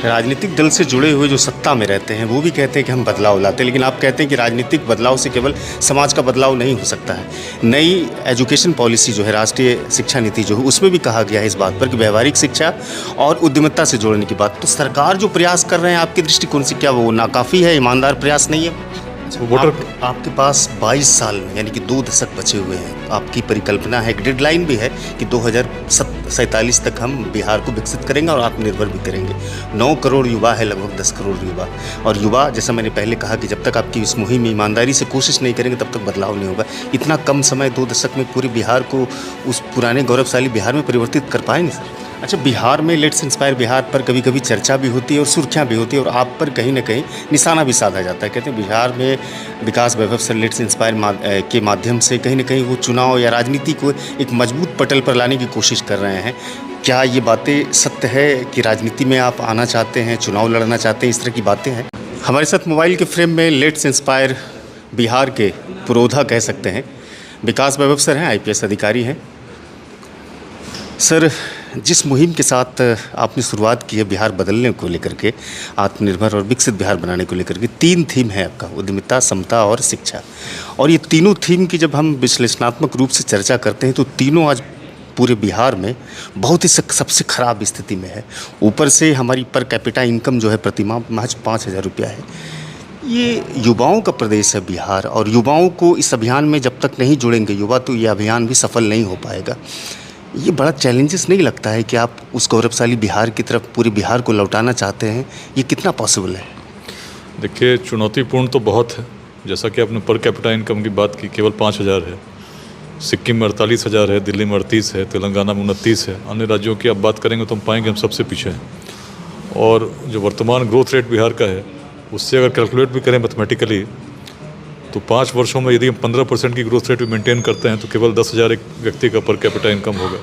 राजनीतिक दल से जुड़े हुए जो सत्ता में रहते हैं वो भी कहते हैं कि हम बदलाव लाते हैं, लेकिन आप कहते हैं कि राजनीतिक बदलाव से केवल समाज का बदलाव नहीं हो सकता है। नई एजुकेशन पॉलिसी जो है, राष्ट्रीय शिक्षा नीति जो है, उसमें भी कहा गया है इस बात पर कि व्यवहारिक शिक्षा और उद्यमिता से जोड़ने की बात। तो सरकार जो प्रयास कर रहे हैं आपकी दृष्टिकोण से, क्या वो नाकाफ़ी है, ईमानदार प्रयास नहीं है? आपके पास 22 साल में यानी कि 2 दशक बचे हुए हैं। आपकी परिकल्पना है, एक डेडलाइन भी है कि 2047 तक हम बिहार को विकसित करेंगे और आत्मनिर्भर भी करेंगे। 9 करोड़ युवा है, लगभग 10 करोड़ युवा। और युवा, जैसा मैंने पहले कहा कि जब तक आपकी इस मुहिम में ईमानदारी से कोशिश नहीं करेंगे तब तक बदलाव नहीं होगा। इतना कम समय 2 दशक में पूरे बिहार को उस पुराने गौरवशाली बिहार में परिवर्तित कर पाएंगे सर? अच्छा, बिहार में लेट्स इंस्पायर बिहार पर कभी कभी चर्चा भी होती है और सुर्खियाँ भी होती है और आप पर कहीं ना कहीं निशाना भी साधा जाता है। कहते हैं बिहार में विकास वैभव सर लेट्स इंस्पायर के माध्यम से कहीं ना कहीं वो चुनाव या राजनीति को एक मजबूत पटल पर लाने की कोशिश कर रहे हैं। क्या ये बातें सत्य है कि राजनीति में आप आना चाहते हैं, चुनाव लड़ना चाहते हैं, इस तरह की बातें हैं? हमारे साथ मोबाइल के फ्रेम में लेट्स इंस्पायर बिहार के पुरोधा कह सकते हैं विकास वैभव सर हैं, IPS अधिकारी हैं। सर, जिस मुहिम के साथ आपने शुरुआत की है बिहार बदलने को लेकर के, आत्मनिर्भर और विकसित बिहार बनाने को लेकर के, 3 थीम है आपका, उद्यमिता, समता और शिक्षा। और ये तीनों थीम की जब हम विश्लेषणात्मक रूप से चर्चा करते हैं तो तीनों आज पूरे बिहार में बहुत ही सबसे ख़राब स्थिति में है। ऊपर से हमारी पर कैपिटा इनकम जो है प्रतिमाह महज 5,000 रुपया है। ये युवाओं का प्रदेश है बिहार, और युवाओं को इस अभियान में जब तक नहीं जुड़ेंगे युवा, तो ये अभियान भी सफल नहीं हो पाएगा। ये बड़ा चैलेंजेस नहीं लगता है कि आप उस गौरवशाली बिहार की तरफ पूरे बिहार को लौटाना चाहते हैं? ये कितना पॉसिबल है? देखिए, चुनौतीपूर्ण तो बहुत है। जैसा कि आपने पर कैपिटा इनकम की बात की, केवल 5,000 है। सिक्किम में 48,000 है, दिल्ली में 38 है, तेलंगाना में 29 है। अन्य राज्यों की आप बात करेंगे तो हम पाएंगे हम सबसे पीछे हैं। और जो वर्तमान ग्रोथ रेट बिहार का है, उससे अगर कैलकुलेट भी करें मैथमेटिकली, तो 5 वर्षों में यदि हम 15% की ग्रोथ रेट भी मेंटेन करते हैं तो केवल 10,000 एक व्यक्ति का पर कैपिटा इनकम होगा।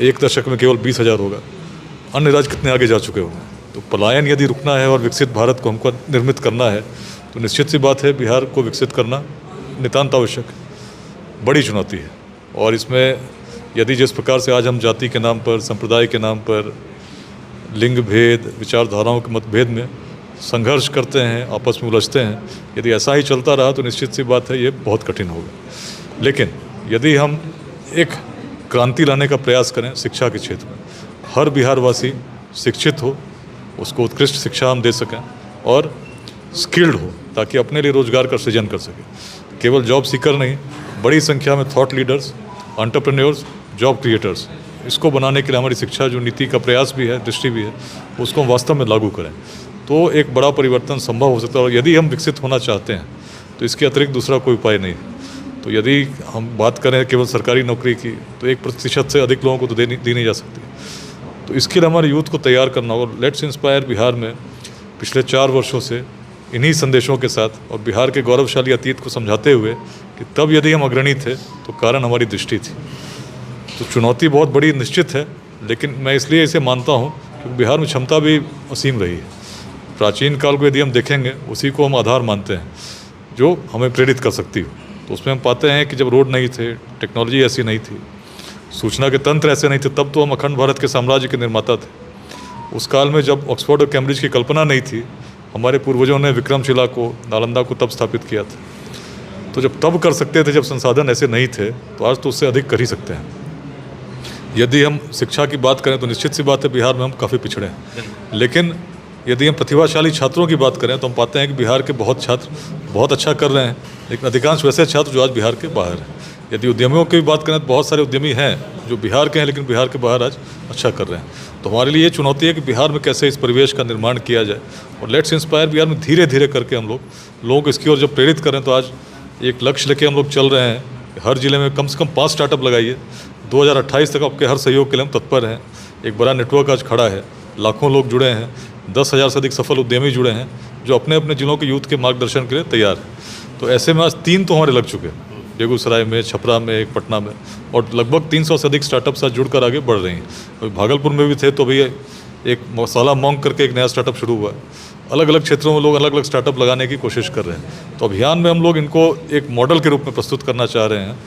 1 दशक में केवल 20,000 होगा। अन्य राज्य कितने आगे जा चुके होंगे। तो पलायन यदि रुकना है और विकसित भारत को हमको निर्मित करना है तो निश्चित सी बात है बिहार को विकसित करना नितांत आवश्यक है, बड़ी चुनौती है। और इसमें यदि जिस प्रकार से आज हम जाति के नाम पर, संप्रदाय के नाम पर, लिंग भेद, विचारधाराओं के मतभेद में संघर्ष करते हैं, आपस में उलझते हैं, यदि ऐसा ही चलता रहा तो निश्चित सी बात है ये बहुत कठिन होगा। लेकिन यदि हम एक क्रांति लाने का प्रयास करें शिक्षा के क्षेत्र में, हर बिहारवासी शिक्षित हो, उसको उत्कृष्ट शिक्षा हम दे सकें और स्किल्ड हो ताकि अपने लिए रोजगार का सृजन कर सके। केवल जॉब सीकर नहीं, बड़ी संख्या में thought leaders, entrepreneurs, job creators, इसको बनाने के लिए हमारी शिक्षा जो नीति का प्रयास भी है, दृष्टि भी है, उसको हम वास्तव में लागू करें तो एक बड़ा परिवर्तन संभव हो सकता है। और यदि हम विकसित होना चाहते हैं तो इसके अतिरिक्त दूसरा कोई उपाय नहीं है। तो यदि हम बात करें केवल सरकारी नौकरी की तो 1% से अधिक लोगों को तो दी नहीं जा सकती। तो इसके लिए हमारे यूथ को तैयार करना होगा। लेट्स इंस्पायर बिहार में पिछले 4 वर्षों से इन्हीं संदेशों के साथ और बिहार के गौरवशाली अतीत को समझाते हुए कि तब यदि हम अग्रणी थे तो कारण हमारी दृष्टि थी। तो चुनौती बहुत बड़ी निश्चित है, लेकिन मैं इसलिए इसे मानता हूँ क्योंकि बिहार में क्षमता भी असीम रही है। प्राचीन काल को यदि हम देखेंगे, उसी को हम आधार मानते हैं जो हमें प्रेरित कर सकती हो। तो उसमें हम पाते हैं कि जब रोड नहीं थे, टेक्नोलॉजी ऐसी नहीं थी, सूचना के तंत्र ऐसे नहीं थे, तब तो हम अखंड भारत के साम्राज्य के निर्माता थे। उस काल में जब ऑक्सफोर्ड और कैम्ब्रिज की कल्पना नहीं थी, हमारे पूर्वजों ने विक्रमशिला को, नालंदा को तब स्थापित किया था। तो जब तब कर सकते थे, जब संसाधन ऐसे नहीं थे, तो आज तो उससे अधिक कर ही सकते हैं। यदि हम शिक्षा की बात करें तो निश्चित सी बात है बिहार में हम काफ़ी पिछड़े हैं। लेकिन यदि हम प्रतिभाशाली छात्रों की बात करें तो हम पाते हैं कि बिहार के बहुत छात्र बहुत अच्छा कर रहे हैं, लेकिन अधिकांश वैसे छात्र जो आज बिहार के बाहर हैं। यदि उद्यमियों की बात करें तो बहुत सारे उद्यमी हैं जो बिहार के हैं लेकिन बिहार के बाहर आज अच्छा कर रहे हैं। तो हमारे लिए ये चुनौती है कि बिहार में कैसे इस परिवेश का निर्माण किया जाए। और लेट्स इंस्पायर बिहार में धीरे धीरे करके हम लोगों को इसकी ओर जब प्रेरित करें तो आज एक लक्ष्य लेके हम लोग चल रहे हैं। हर जिले में कम से कम 5 स्टार्टअप लगाइए। 2028 तक आपके हर सहयोग के लिए हम तत्पर हैं। एक बड़ा नेटवर्क आज खड़ा है, लाखों लोग जुड़े हैं, 10,000 से अधिक सफल उद्यमी जुड़े हैं जो अपने अपने जिलों के यूथ के मार्गदर्शन के लिए तैयार हैं। तो ऐसे में आज 3 तो हमारे लग चुके हैं, बेगूसराय में, छपरा में, एक पटना में, और लगभग 300 से अधिक स्टार्टअप आज जुड़कर आगे बढ़ रही हैं। अभी भागलपुर में भी थे तो अभी एक मसाला मोंग करके एक नया स्टार्टअप शुरू हुआ है। अलग अलग क्षेत्रों में लोग अलग अलग स्टार्टअप लगाने की कोशिश कर रहे हैं। तो अभियान में हम लोग इनको एक मॉडल के रूप में प्रस्तुत करना चाह रहे हैं।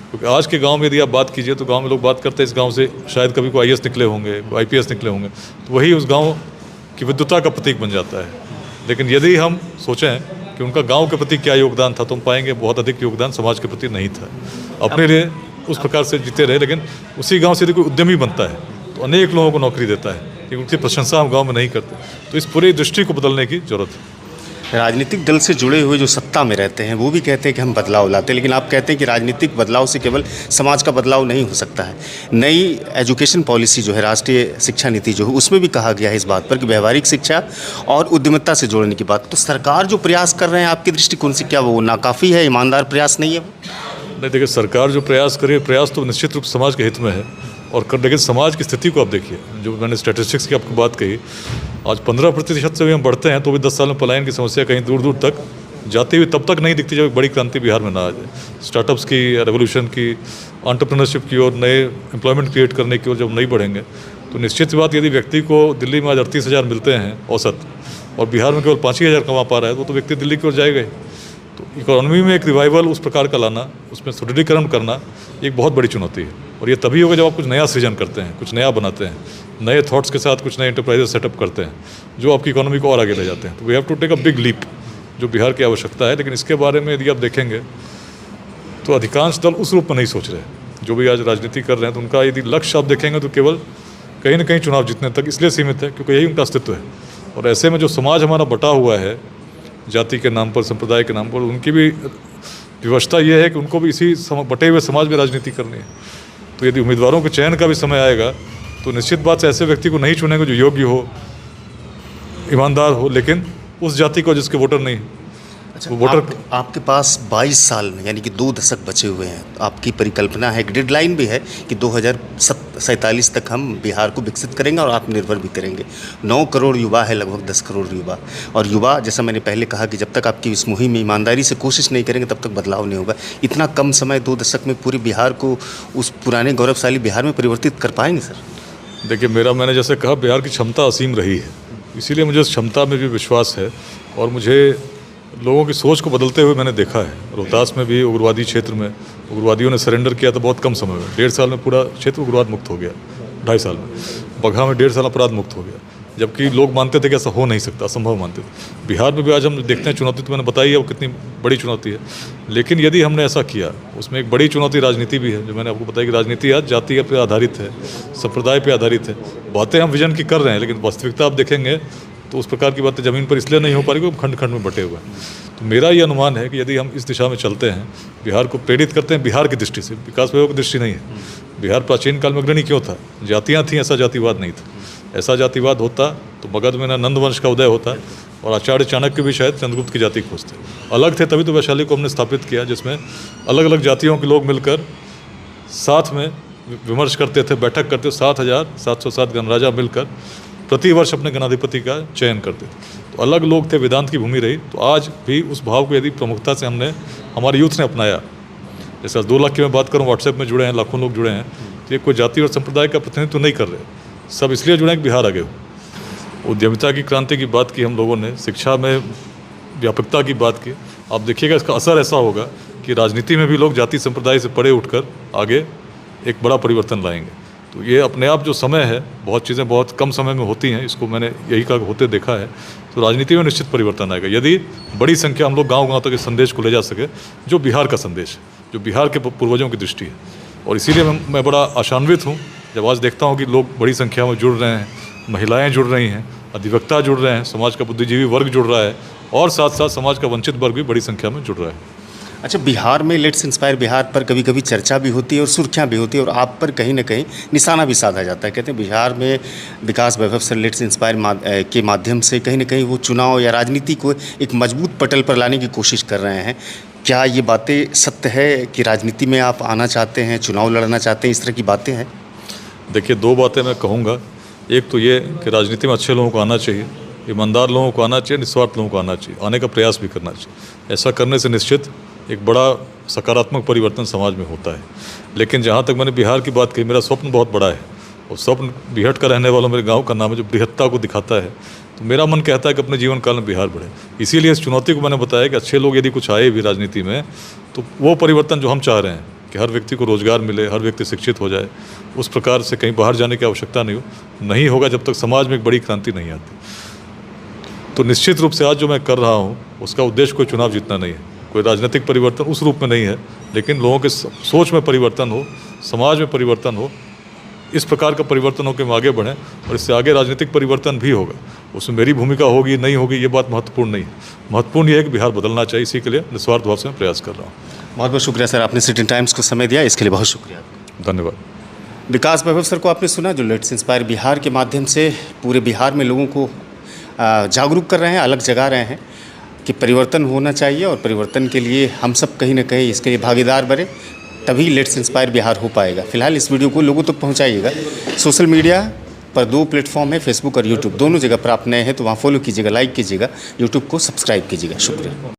क्योंकि आज के गांव में यदि आप बात कीजिए तो गांव में लोग बात करते हैं इस गांव से शायद कभी कोई IAS निकले होंगे, कोई IPS निकले होंगे, तो वही उस गांव कि विद्वता का प्रतीक बन जाता है। लेकिन यदि हम सोचें कि उनका गांव के प्रति क्या योगदान था, तो हम पाएंगे बहुत अधिक योगदान समाज के प्रति नहीं था। अपने लिए उस प्रकार से जीते रहे, लेकिन उसी गांव से यदि कोई उद्यमी बनता है तो अनेक लोगों को नौकरी देता है, लेकिन उनकी प्रशंसा हम गांव में नहीं करते। तो इस पूरी दृष्टि को बदलने की जरूरत है। राजनीतिक दल से जुड़े हुए जो सत्ता में रहते हैं वो भी कहते हैं कि हम बदलाव लाते हैं, लेकिन आप कहते हैं कि राजनीतिक बदलाव से केवल समाज का बदलाव नहीं हो सकता है। नई एजुकेशन पॉलिसी जो है, राष्ट्रीय शिक्षा नीति जो है, उसमें भी कहा गया है इस बात पर कि व्यवहारिक शिक्षा और उद्यमिता से जोड़ने की बात। तो सरकार जो प्रयास कर रहे हैं आपके दृष्टिकोण से, क्या वो नाकाफ़ी है, ईमानदार प्रयास नहीं है? नहीं, देखिए, सरकार जो प्रयास करे, प्रयास तो निश्चित रूप से समाज के हित में है और कर, लेकिन समाज की स्थिति को आप देखिए। जो मैंने स्टैटिस्टिक्स की आपको बात कही, आज 15% से भी हम बढ़ते हैं तो भी 10 साल में पलायन की समस्या कहीं दूर दूर तक जाती हुई तब तक नहीं दिखती जब एक बड़ी क्रांति बिहार में ना आ जाए। स्टार्टअप्स की, रेवोल्यूशन की, एंटरप्रेन्योरशिप की और नए एम्प्लॉयमेंट क्रिएट करने की ओर जब नहीं बढ़ेंगे तो निश्चित सी बात, यदि व्यक्ति को दिल्ली में आज 38,000 मिलते हैं औसत और बिहार में केवल 5 ही हज़ार कमा पा रहा है, तो व्यक्ति दिल्ली की ओर जाएगा ही। तो इकोनॉमी में एक रिवाइवल उस प्रकार का लाना, उसमें सुदृढ़ीकरण करना एक बहुत बड़ी चुनौती है। और ये तभी होगा जब आप कुछ नया सृजन करते हैं, कुछ नया बनाते हैं, नए थॉट्स के साथ कुछ नए एंटरप्राइजेस सेटअप करते हैं जो आपकी इकोनॉमी को और आगे ले जाते हैं। तो we have to take a big leap, जो बिहार की आवश्यकता है। लेकिन इसके बारे में यदि आप देखेंगे तो अधिकांश दल उस रूप में नहीं सोच रहे। जो भी आज राजनीति कर रहे हैं तो उनका यदि लक्ष्य आप देखेंगे तो केवल कहीं ना कहीं चुनाव जीतने तक इसलिए सीमित है क्योंकि यही उनका अस्तित्व है। और ऐसे में जो समाज हमारा बटा हुआ है जाति के नाम पर, संप्रदाय के नाम पर, उनकी भी व्यवस्था ये है कि उनको भी इसी बटे हुए समाज में राजनीति करनी है। तो यदि उम्मीदवारों के चयन का भी समय आएगा तो निश्चित बात से ऐसे व्यक्ति को नहीं चुनेंगे जो योग्य हो, ईमानदार हो, लेकिन उस जाति को जिसके वोटर नहीं है। अच्छा, वो वोटर आपके पास 22 साल में, यानी कि 2 दशक बचे हुए हैं। आपकी परिकल्पना है, एक डेडलाइन भी है कि 2047 तक हम बिहार को विकसित करेंगे और आत्मनिर्भर भी करेंगे। 9 करोड़ युवा है, लगभग 10 करोड़ युवा। और युवा, जैसा मैंने पहले कहा कि जब तक आपकी इस मुहिम में ईमानदारी से कोशिश नहीं करेंगे तब तक बदलाव नहीं होगा। इतना कम समय, 2 दशक में पूरे बिहार को उस पुराने गौरवशाली बिहार में परिवर्तित कर पाएंगे सर? देखिए, मैंने जैसे कहा, बिहार की क्षमता असीम रही है, इसीलिए मुझे उस क्षमता में भी विश्वास है। और मुझे लोगों की सोच को बदलते हुए मैंने देखा है। रोहतास में भी उग्रवादी क्षेत्र में उग्रवादियों ने सरेंडर किया था बहुत कम समय में। 1.5 साल में पूरा क्षेत्र उग्रवाद मुक्त हो गया, 2.5 साल में। बगहा में 1.5 साल अपराध मुक्त हो गया, जबकि लोग मानते थे कि ऐसा हो नहीं सकता, असंभव मानते थे। बिहार में भी आज हम देखते हैं चुनौती, तो मैंने बताई है वो कितनी बड़ी चुनौती है। लेकिन यदि हमने ऐसा किया, उसमें एक बड़ी चुनौती राजनीति भी है। जो मैंने आपको बताया कि राजनीति आज जाति पर आधारित है, संप्रदाय पर आधारित है। बातें हम विजन की कर रहे हैं, लेकिन वास्तविकता आप देखेंगे तो उस प्रकार की बातें ज़मीन पर इसलिए नहीं हो पा रही क्योंकि खंड खंड में बटे हुए हैं। तो मेरा ये अनुमान है कि यदि हम इस दिशा में चलते हैं, बिहार को प्रेरित करते हैं बिहार की दृष्टि से, विकास वैभव की दृष्टि नहीं है। बिहार प्राचीन काल में अग्रणी क्यों था? जातियाँ थीं, ऐसा जातिवाद नहीं था। ऐसा जातिवाद होता तो मगध में ना नंद वंश का उदय होता और आचार्य चाणक्य भी शायद चंद्रगुप्त की जाति खोजते। अलग थे तभी तो वैशाली को हमने स्थापित किया, जिसमें अलग अलग जातियों के लोग मिलकर साथ में विमर्श करते थे, बैठक करते। 7,707 गणराजा मिलकर प्रति वर्ष अपने गणाधिपति का चयन करते थे। तो अलग लोग थे, वेदांत की भूमि रही। तो आज भी उस भाव को यदि प्रमुखता से हमारे यूथ ने अपनाया, जैसे 2 लाख की मैं बात करूँ, व्हाट्सएप में जुड़े हैं, लाखों लोग जुड़े हैं, तो ये कोई जाति और संप्रदाय का प्रतिनिधित्व नहीं कर रहे, सब इसलिए जुड़े हैं कि बिहार आगे हो। उद्यमिता की क्रांति की बात की हम लोगों ने, शिक्षा में व्यापकता की बात की। आप देखिएगा इसका असर ऐसा होगा कि राजनीति में भी लोग जाति संप्रदाय से परे उठकर आगे एक बड़ा परिवर्तन लाएंगे। तो ये अपने आप जो समय है, बहुत चीज़ें बहुत कम समय में होती हैं, इसको मैंने यही का होते देखा है। तो राजनीति में निश्चित परिवर्तन आएगा यदि बड़ी संख्या हम लोग गांव-गांव तक इस संदेश को ले जा सके, जो बिहार का संदेश है, जो बिहार के पूर्वजों की दृष्टि है। और इसीलिए मैं बड़ा आशान्वित हूँ जब आज देखता हूँ कि लोग बड़ी संख्या में जुड़ रहे हैं, महिलाएँ जुड़ रही हैं, अधिवक्ता जुड़ रहे हैं, समाज का बुद्धिजीवी वर्ग जुड़ रहा है और साथ साथ समाज का वंचित वर्ग भी बड़ी संख्या में जुड़ रहा है। अच्छा, बिहार में लेट्स इंस्पायर बिहार पर कभी कभी चर्चा भी होती है और सुर्खियाँ भी होती है और आप पर कहीं ना कहीं निशाना भी साधा जाता है। कहते हैं बिहार में विकास वैभव सर लेट्स इंस्पायर के माध्यम से कहीं ना कहीं वो चुनाव या राजनीति को एक मजबूत पटल पर लाने की कोशिश कर रहे हैं। क्या ये बातें सत्य है कि राजनीति में आप आना चाहते हैं, चुनाव लड़ना चाहते हैं, इस तरह की बातें हैं? देखिए, 2 बातें मैं कहूँगा। एक तो ये कि राजनीति में अच्छे लोगों को आना चाहिए, ईमानदार लोगों को आना चाहिए, निस्वार्थ लोगों को आना चाहिए, आने का प्रयास भी करना चाहिए। ऐसा करने से निश्चित एक बड़ा सकारात्मक परिवर्तन समाज में होता है। लेकिन जहाँ तक मैंने बिहार की बात कही, मेरा स्वप्न बहुत बड़ा है और स्वप्न बिहट का रहने वाला मेरे गांव का नाम है, जो बृहत्ता को दिखाता है। तो मेरा मन कहता है कि अपने जीवन काल में बिहार बढ़े। इसीलिए इस चुनौती को मैंने बताया कि अच्छे लोग यदि कुछ आए भी राजनीति में, तो वो परिवर्तन जो हम चाह रहे हैं कि हर व्यक्ति को रोज़गार मिले, हर व्यक्ति शिक्षित हो जाए, उस प्रकार से कहीं बाहर जाने की आवश्यकता नहीं होगा जब तक समाज में एक बड़ी क्रांति नहीं आती। तो निश्चित रूप से आज जो मैं कर रहा हूँ उसका उद्देश्य कोई चुनाव जीतना नहीं है, कोई राजनीतिक परिवर्तन उस रूप में नहीं है, लेकिन लोगों के सोच में परिवर्तन हो, समाज में परिवर्तन हो, इस प्रकार का परिवर्तन हो कि हम आगे बढ़ें और इससे आगे राजनीतिक परिवर्तन भी होगा। उसमें मेरी भूमिका होगी नहीं होगी ये बात महत्वपूर्ण नहीं है। महत्वपूर्ण ये है कि बिहार बदलना चाहिए, इसी के लिए निस्वार्थ भाव से मैं प्रयास कर रहा हूँ। बहुत बहुत शुक्रिया सर, आपने सिटी टाइम्स को समय दिया, इसके लिए बहुत शुक्रिया। धन्यवाद। विकास वैभव सर को आपने सुना, जो लेट्स इंस्पायर बिहार के माध्यम से पूरे बिहार में लोगों को जागरूक कर रहे हैं, अलग जगा रहे हैं कि परिवर्तन होना चाहिए और परिवर्तन के लिए हम सब कहीं ना कहीं इसके लिए भागीदार बने, तभी लेट्स इंस्पायर बिहार हो पाएगा। फिलहाल इस वीडियो को लोगों तक पहुंचाइएगा। सोशल मीडिया पर 2 प्लेटफॉर्म है, फेसबुक और यूट्यूब, दोनों जगह पर आप नए हैं तो वहाँ फॉलो कीजिएगा, लाइक कीजिएगा, यूट्यूब को सब्सक्राइब कीजिएगा। शुक्रिया।